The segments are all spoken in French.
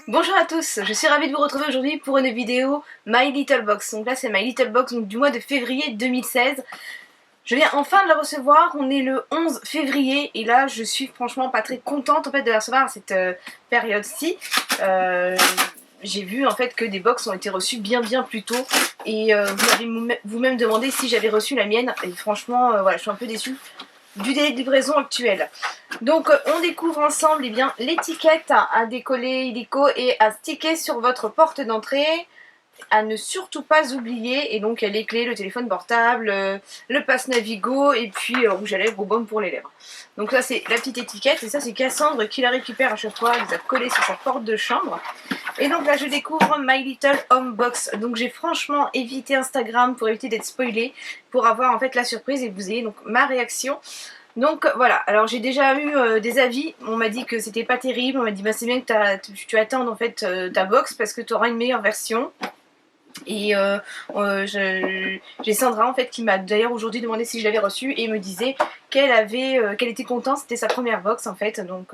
Bonjour à tous, je suis ravie de vous retrouver aujourd'hui pour une vidéo My Little Box. Donc là c'est My Little Box donc, du mois de février 2016. Je viens enfin de la recevoir, on est le 11 février et là je suis franchement pas très contente en fait de la recevoir à cette période-ci. J'ai vu en fait que des box ont été reçues bien plus tôt et vous m'avez vous-même demandé si j'avais reçu la mienne et franchement voilà, je suis un peu déçue du délai de livraison actuel. Donc on découvre ensemble eh bien, l'étiquette à décoller illico et à sticker sur votre porte d'entrée, à ne surtout pas oublier, et donc les clés, le téléphone portable, le pass Navigo et puis rouge à lèvres ou baume pour les lèvres. Donc ça c'est la petite étiquette et ça c'est Cassandre qui la récupère à chaque fois, elle les a collés sur sa porte de chambre. Et donc là je découvre My Little Home Box, donc j'ai franchement évité Instagram pour éviter d'être spoilée, pour avoir en fait la surprise et vous ayez donc ma réaction. Donc voilà, alors j'ai déjà eu des avis, on m'a dit que c'était pas terrible, on m'a dit bah c'est bien que tu attendes en fait ta box parce que tu auras une meilleure version. Et j'ai Sandra en fait qui m'a d'ailleurs aujourd'hui demandé si je l'avais reçue et me disait qu'elle était contente, c'était sa première box en fait, donc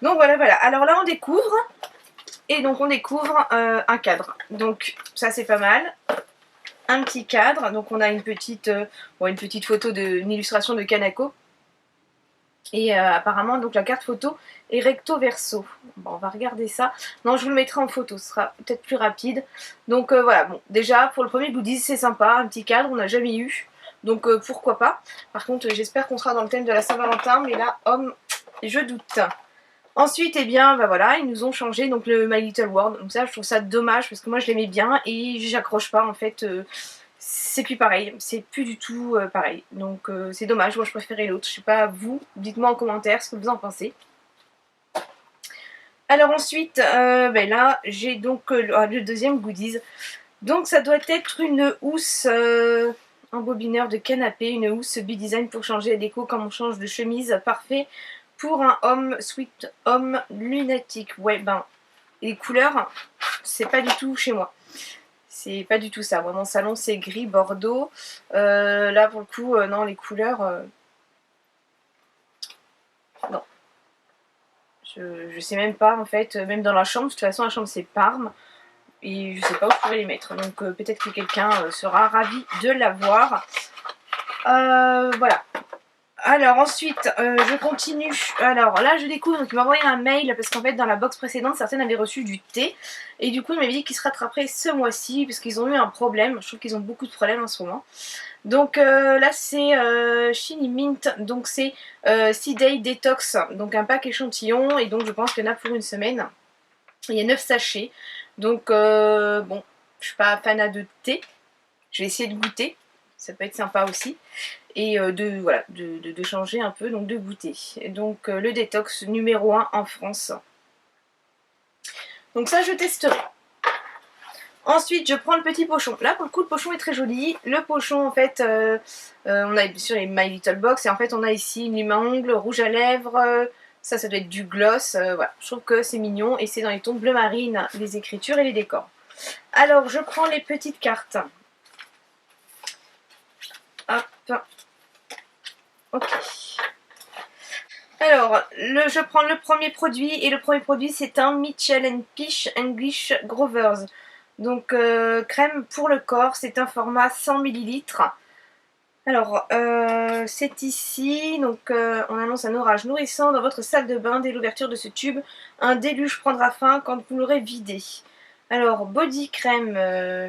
voilà. Alors là on découvre, et donc on découvre un cadre, donc ça c'est pas mal. Un petit cadre, donc on a une petite photo une illustration de Kanako. Et apparemment donc la carte photo est recto verso. Bon, on va regarder ça. Non, je vous le mettrai en photo, ce sera peut-être plus rapide. Donc voilà, bon, déjà pour le premier goodies c'est sympa, un petit cadre, on n'a jamais eu. Donc pourquoi pas. Par contre j'espère qu'on sera dans le thème de la Saint-Valentin, mais là, homme, je doute. Ensuite, eh bien, bah voilà, ils nous ont changé donc le My Little World. Donc ça, je trouve ça dommage parce que moi je l'aimais bien et j'accroche pas en fait. C'est plus pareil, c'est plus du tout pareil. Donc c'est dommage, moi je préférais l'autre. Je sais pas, vous, dites-moi en commentaire ce que vous en pensez. Alors ensuite, ben là, j'ai donc le deuxième goodies. Donc ça doit être une housse, un bobineur de canapé, une housse B-Design pour changer la déco comme on change de chemise. Parfait pour un homme, sweet homme lunatique. Ouais, ben, les couleurs, c'est pas du tout chez moi. C'est pas du tout ça. Moi, mon salon, c'est gris bordeaux. Là, pour le coup, non, les couleurs... non. Je sais même pas, en fait. Même dans la chambre, de toute façon, la chambre, c'est Parme. Et je sais pas où je pourrais les mettre. Donc, peut-être que quelqu'un sera ravi de l'avoir. Voilà. Alors ensuite, je continue. Alors là, je découvre, donc il m'a envoyé un mail parce qu'en fait, dans la box précédente, certaines avaient reçu du thé. Et du coup, il m'avait dit qu'ils se rattraperaient ce mois-ci parce qu'ils ont eu un problème. Je trouve qu'ils ont beaucoup de problèmes en ce moment. Donc là, c'est Shiny Mint. Donc c'est 6 Day Detox. Donc un pack échantillon. Et donc, je pense qu'il y en a pour une semaine. Il y a 9 sachets. Donc, bon, je suis pas fan de thé. Je vais essayer de goûter. Ça peut être sympa aussi. Et de changer un peu, donc de goûter. Et donc le détox numéro 1 en France. Donc ça je testerai. Ensuite je prends le petit pochon. Là pour le coup le pochon est très joli. Le pochon en fait, on a bien sûr les My Little Box. Et en fait on a ici une lime à ongles, rouge à lèvres. Ça doit être du gloss. Voilà, je trouve que c'est mignon. Et c'est dans les tons bleu marine, les écritures et les décors. Alors je prends les petites cartes. Hop. Ok. Alors, je prends le premier produit, et le premier produit c'est un Mitchell & Peach English Growers. Donc, crème pour le corps, c'est un format 100 ml. Alors, c'est ici, donc on annonce un orage nourrissant dans votre salle de bain dès l'ouverture de ce tube. Un déluge prendra fin quand vous l'aurez vidé. Alors, body crème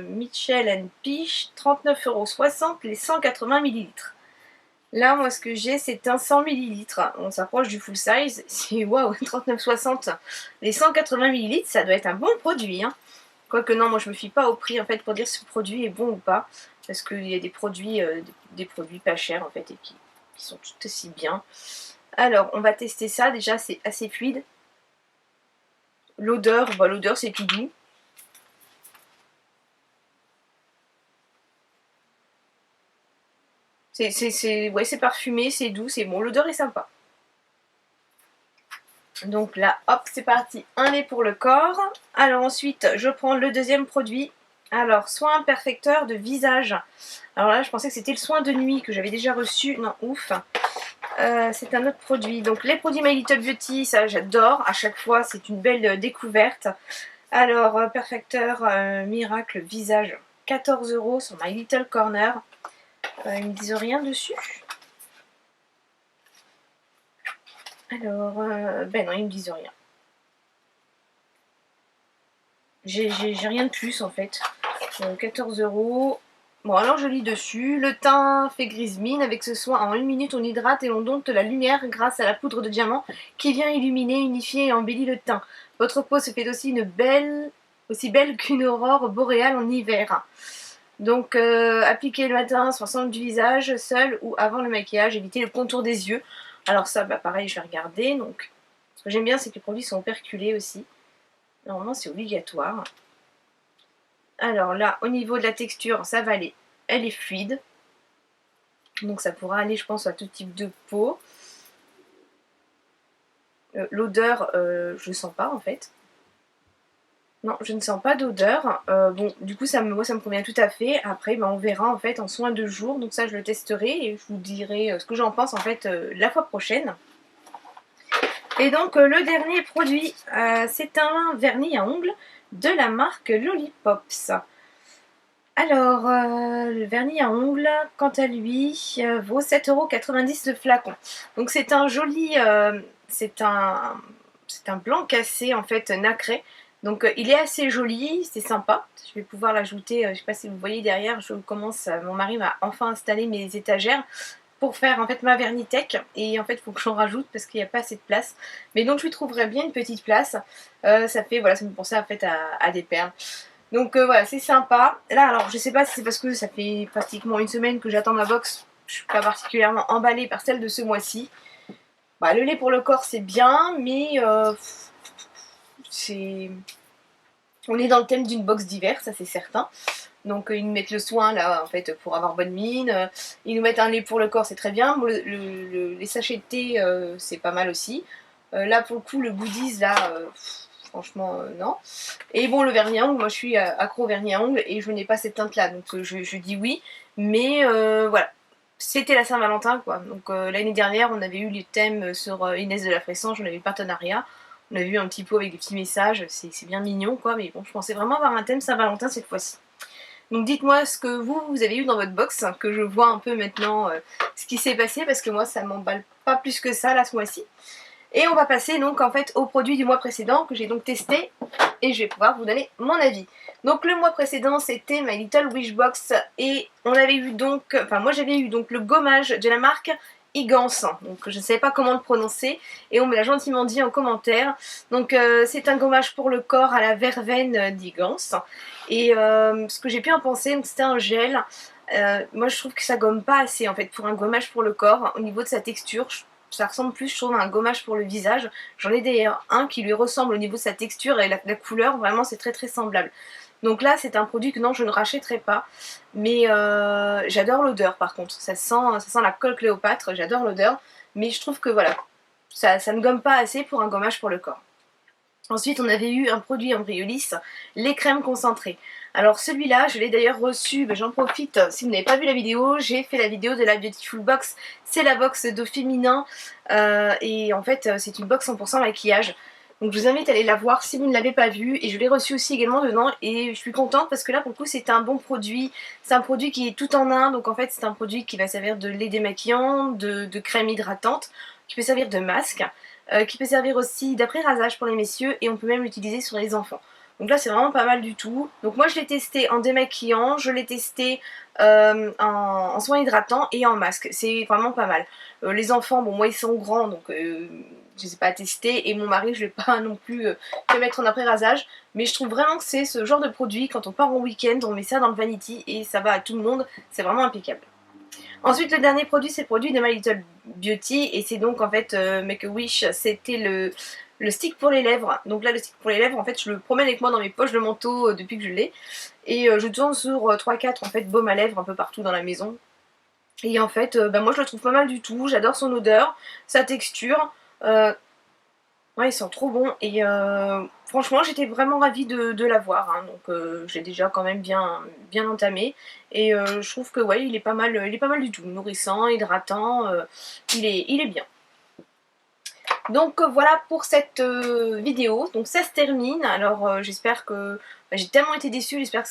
Mitchell & Peach, 39,60 € les 180 ml. Là, moi, ce que j'ai, c'est un 100 ml. On s'approche du full size. C'est waouh, 39,60 les 180 ml, ça doit être un bon produit. Hein. Quoique non, moi, je me fie pas au prix en fait pour dire si ce produit est bon ou pas. Parce qu'il y a des produits pas chers en fait et qui sont tout aussi bien. Alors, on va tester ça. Déjà, c'est assez fluide. L'odeur, l'odeur, c'est tout doux. C'est parfumé, c'est doux, c'est bon, l'odeur est sympa. Donc là, hop, c'est parti, un lait pour le corps. Alors ensuite, je prends le deuxième produit. Alors, soin perfecteur de visage. Alors là, je pensais que c'était le soin de nuit que j'avais déjà reçu. Non, ouf. C'est un autre produit. Donc, les produits My Little Beauty, ça j'adore. À chaque fois, c'est une belle découverte. Alors, perfecteur miracle visage, 14 € sur My Little Corner. Ils me disent rien dessus. Alors, ben non, ils me disent rien. J'ai rien de plus en fait. 14 €. Bon, alors je lis dessus. Le teint fait grise mine. Avec ce soin, en 1 minute, on hydrate et on dompte la lumière grâce à la poudre de diamant qui vient illuminer, unifier et embellir le teint. Votre peau se fait aussi aussi belle qu'une aurore boréale en hiver. Donc, appliquez le matin sur l'ensemble du visage, seul ou avant le maquillage. Évitez le contour des yeux. Alors ça, bah pareil, je vais regarder. Donc, ce que j'aime bien, c'est que les produits sont perculés aussi. Normalement, c'est obligatoire. Alors là, au niveau de la texture, ça va aller. Elle est fluide. Donc ça pourra aller, je pense, à tout type de peau. L'odeur, je ne sens pas en fait. Non, je ne sens pas d'odeur. Bon, du coup, moi, ça me convient tout à fait. Après, on verra en fait en soin de jour. Donc ça, je le testerai et je vous dirai ce que j'en pense en fait la fois prochaine. Et donc, le dernier produit, c'est un vernis à ongles de la marque Lollipops. Alors, le vernis à ongles, quant à lui, vaut 7,90 € le flacon. Donc c'est un joli, c'est un blanc cassé en fait nacré. Donc il est assez joli, c'est sympa. Je vais pouvoir l'ajouter, je ne sais pas si vous voyez derrière, mon mari m'a enfin installé mes étagères pour faire en fait ma vernitech. Et en fait il faut que j'en rajoute parce qu'il n'y a pas assez de place. Mais donc je lui trouverai bien une petite place. Ça me pensait en fait à des perles. Donc voilà, c'est sympa. Là, alors je sais pas si c'est parce que ça fait pratiquement une semaine que j'attends ma box. Je suis pas particulièrement emballée par celle de ce mois-ci. Bah, le lait pour le corps, c'est bien, mais on est dans le thème d'une box d'hiver, ça c'est certain. Donc ils nous mettent le soin là en fait pour avoir bonne mine. Ils nous mettent un lait pour le corps, c'est très bien. Bon, les sachets de thé, c'est pas mal aussi. Là pour le coup, le goodies là... franchement, non. Et bon, le vernis à ongles, moi je suis accro au vernis à ongles et je n'ai pas cette teinte là, donc je dis oui. Mais voilà, c'était la Saint-Valentin quoi. Donc l'année dernière, on avait eu le thème sur Inès de la Fressange, on avait eu le partenariat. On avait vu un petit pot avec des petits messages, c'est bien mignon quoi, mais bon, je pensais vraiment avoir un thème Saint-Valentin cette fois-ci. Donc dites-moi ce que vous avez eu dans votre box, hein, que je vois un peu maintenant ce qui s'est passé, parce que moi ça m'emballe pas plus que ça là ce mois-ci. Et on va passer donc en fait au produit du mois précédent que j'ai donc testé et je vais pouvoir vous donner mon avis. Donc le mois précédent c'était My Little Wish Box et on avait eu donc, moi j'avais eu donc le gommage de la marque Igans, donc je ne savais pas comment le prononcer et on me l'a gentiment dit en commentaire. Donc c'est un gommage pour le corps à la verveine d'Igans et ce que j'ai pu en penser, c'était un gel. Moi je trouve que ça gomme pas assez en fait pour un gommage pour le corps. Au niveau de sa texture, ça ressemble plus je trouve à un gommage pour le visage. J'en ai d'ailleurs un qui lui ressemble au niveau de sa texture et la couleur, vraiment c'est très semblable. Donc là c'est un produit que non je ne rachèterai pas, mais j'adore l'odeur par contre, ça sent la colle Cléopâtre, j'adore l'odeur, mais je trouve que voilà, ça ne gomme pas assez pour un gommage pour le corps. Ensuite on avait eu un produit Embryolis, les crèmes concentrées. Alors celui-là, je l'ai d'ailleurs reçu, j'en profite, si vous n'avez pas vu la vidéo, j'ai fait la vidéo de la Beautiful Box, c'est la box d'eau féminin, et en fait c'est une box 100% maquillage. Donc je vous invite à aller la voir si vous ne l'avez pas vue, et je l'ai reçu aussi également dedans, et je suis contente parce que là pour le coup c'est un bon produit, c'est un produit qui est tout en un, donc en fait c'est un produit qui va servir de lait démaquillant, de crème hydratante, qui peut servir de masque, qui peut servir aussi d'après-rasage pour les messieurs, et on peut même l'utiliser sur les enfants. Donc là c'est vraiment pas mal du tout. Donc moi je l'ai testé en démaquillant, je l'ai testé en soins hydratants et en masque. C'est vraiment pas mal. Les enfants, bon moi ils sont grands donc je les ai pas testés et mon mari je vais pas non plus que mettre en après-rasage. Mais je trouve vraiment que c'est ce genre de produit, quand on part en week-end, on met ça dans le vanity et ça va à tout le monde. C'est vraiment impeccable. Ensuite le dernier produit c'est le produit de My Little Beauty et c'est donc en fait Make a Wish, c'était le stick pour les lèvres. Donc là le stick pour les lèvres en fait je le promène avec moi dans mes poches de manteau depuis que je l'ai. Et je tourne sur 3-4 en fait baumes à lèvres un peu partout dans la maison. Et en fait moi je le trouve pas mal du tout, j'adore son odeur, sa texture. Ouais, ils sont trop bons et franchement j'étais vraiment ravie de l'avoir, hein, donc j'ai déjà quand même bien entamé et je trouve que ouais il est pas mal du tout, nourrissant, hydratant, il est bien. Donc voilà pour cette vidéo, donc ça se termine, alors j'espère que j'ai tellement été déçue, j'espère que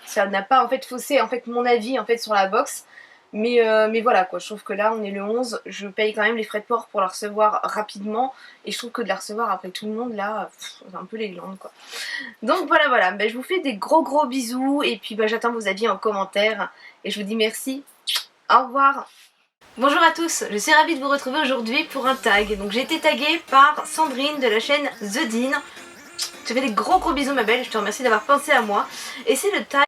ça n'a pas en fait faussé en fait mon avis en fait sur la box. Mais voilà quoi, je trouve que là on est le 11, je paye quand même les frais de port pour la recevoir rapidement et je trouve que de la recevoir après tout le monde là, c'est un peu les glandes quoi. Donc voilà, ben, je vous fais des gros bisous et puis ben, j'attends vos avis en commentaire et je vous dis merci, au revoir. Bonjour à tous, je suis ravie de vous retrouver aujourd'hui pour un tag. Donc j'ai été taguée par Sandrine de la chaîne The Dean. Je te fais des gros bisous ma belle, je te remercie d'avoir pensé à moi. Et c'est le tag